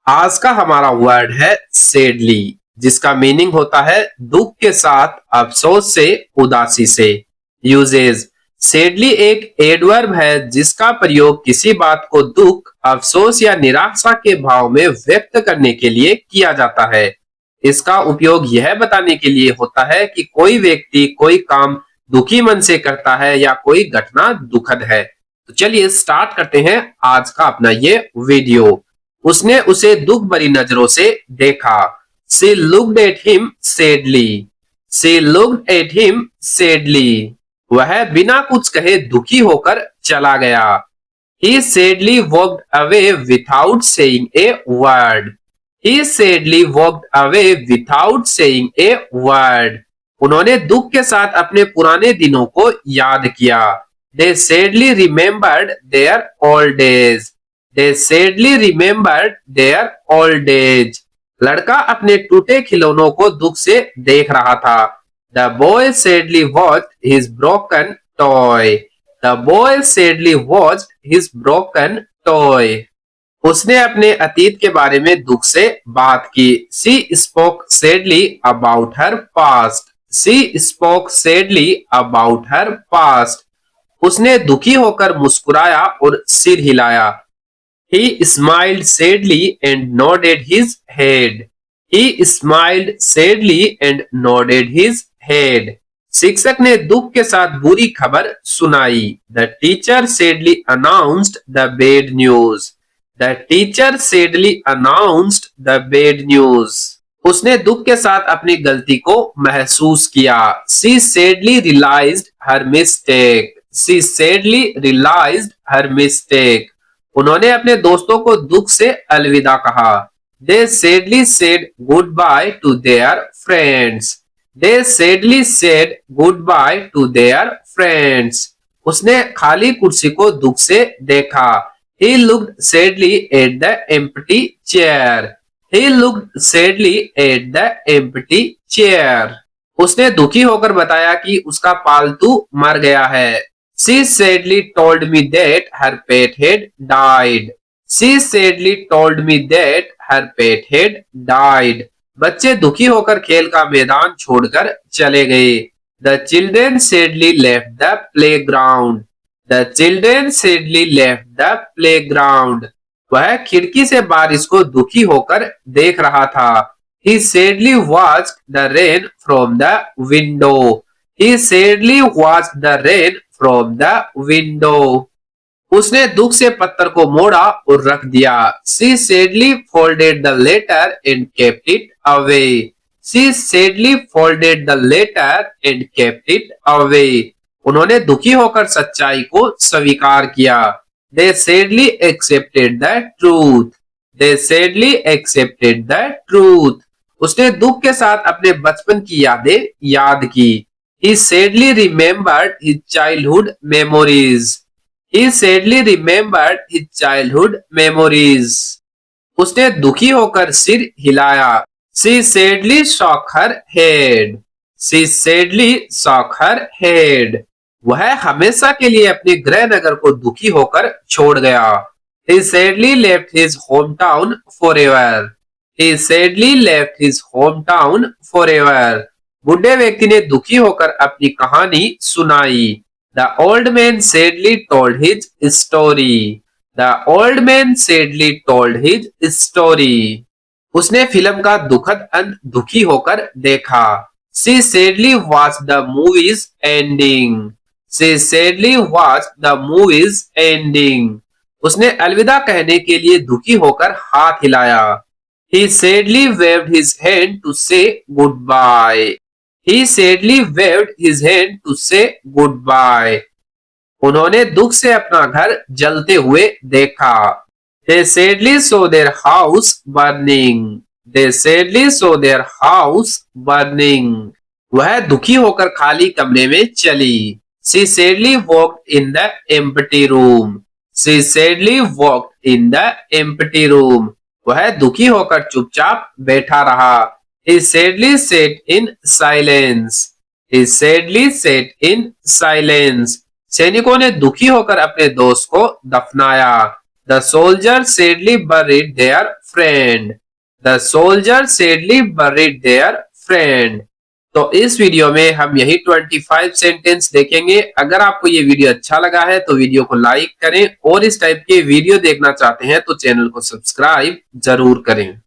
आज का हमारा वर्ड है सैडली, जिसका मीनिंग होता है दुख के साथ, अफसोस से, उदासी से। यूजेज: सैडली एक एडवर्ब है जिसका प्रयोग किसी बात को दुख, अफसोस या निराशा के भाव में व्यक्त करने के लिए किया जाता है। इसका उपयोग यह बताने के लिए होता है कि कोई व्यक्ति कोई काम दुखी मन से करता है या कोई घटना दुखद है। तो चलिए स्टार्ट करते हैं आज का अपना ये वीडियो। उसने उसे दुख भरी नजरों से देखा। She looked at him sadly. She looked at him sadly. वह बिना कुछ कहे दुखी होकर चला गया। He sadly walked away without saying a word. He sadly walked away without saying a word. उन्होंने दुख के साथ अपने पुराने दिनों को याद किया। They sadly remembered their old days. They sadly remembered their old days. लड़का अपने टूटे खिलौनों को दुख से देख रहा था। The boy sadly watched his broken toy. The boy sadly watched his broken toy. उसने अपने अतीत के बारे में दुख से बात की। She spoke sadly about her past. She spoke sadly about her past. उसने दुखी होकर मुस्कुराया और सिर हिलाया। He smiled sadly and nodded his head. He smiled sadly and nodded his head. शिक्षक ने दुख के साथ बुरी खबर सुनाई। The teacher sadly announced the bad news. The teacher sadly announced the bad news. उसने दुख के साथ अपनी गलती को महसूस किया। She sadly realized her mistake. She sadly realized her mistake. उन्होंने अपने दोस्तों को दुख से अलविदा कहा। They sadly said goodbye to their friends. They sadly said goodbye to their friends. उसने खाली कुर्सी को दुख से देखा। He looked sadly at the empty chair. He looked sadly at the empty chair. उसने दुखी होकर बताया कि उसका पालतू मर गया है। She sadly told me that her pet had died. She sadly told me that her pet had died. बच्चे दुखी होकर खेल का मैदान छोड़कर चले गए। The children sadly left the playground. The children sadly left the playground. वह खिड़की से बारिश को दुखी होकर देख रहा था। He sadly watched the rain from the window. He sadly watched the rain from the window. उसने दुख से पत्थर को मोड़ा और रख दिया। She sadly folded the letter and kept it away. She sadly folded the letter and kept it away. उन्होंने दुखी होकर सच्चाई को स्वीकार किया। They sadly accepted the truth. They sadly accepted the truth. उसने दुख के साथ अपने बचपन की यादें याद की। He sadly remembered his childhood memories. He sadly remembered his childhood memories. उसने दुखी होकर सिर हिलाया। She sadly shook her head. She sadly shook her head. वह हमेशा के लिए अपने गृह नगर को दुखी होकर छोड़ गया। He sadly left his hometown forever. He sadly left his hometown forever. बुढ़े व्यक्ति ने दुखी होकर अपनी कहानी सुनाई। The old man sadly told his story. The old man sadly told his story. उसने फिल्म का दुखद अंत दुखी होकर देखा। She sadly watched the movie's ending. She sadly watched the movie's ending. उसने अलविदा कहने के लिए दुखी होकर हाथ हिलाया। He sadly waved his hand to say goodbye. He sadly waved his hand to say goodbye. उन्होंने दुख से अपना घर जलते हुए देखा। They sadly saw their house burning. They sadly saw their house burning. वह दुखी होकर खाली कमरे में चली। She sadly walked in the empty room. She sadly walked in the empty room. वह दुखी होकर चुपचाप बैठा रहा। He sadly sat in silence. He sadly sat in silence. सैनिकों ने दुखी होकर अपने दोस्त को दफनाया। The soldier sadly buried there friend. The soldier sadly buried there friend. तो इस वीडियो में हम यही 25 सेंटेंस देखेंगे। अगर आपको ये वीडियो अच्छा लगा है तो वीडियो को लाइक करें और इस टाइप के वीडियो देखना चाहते हैं तो चैनल को सब्सक्राइब जरूर करें।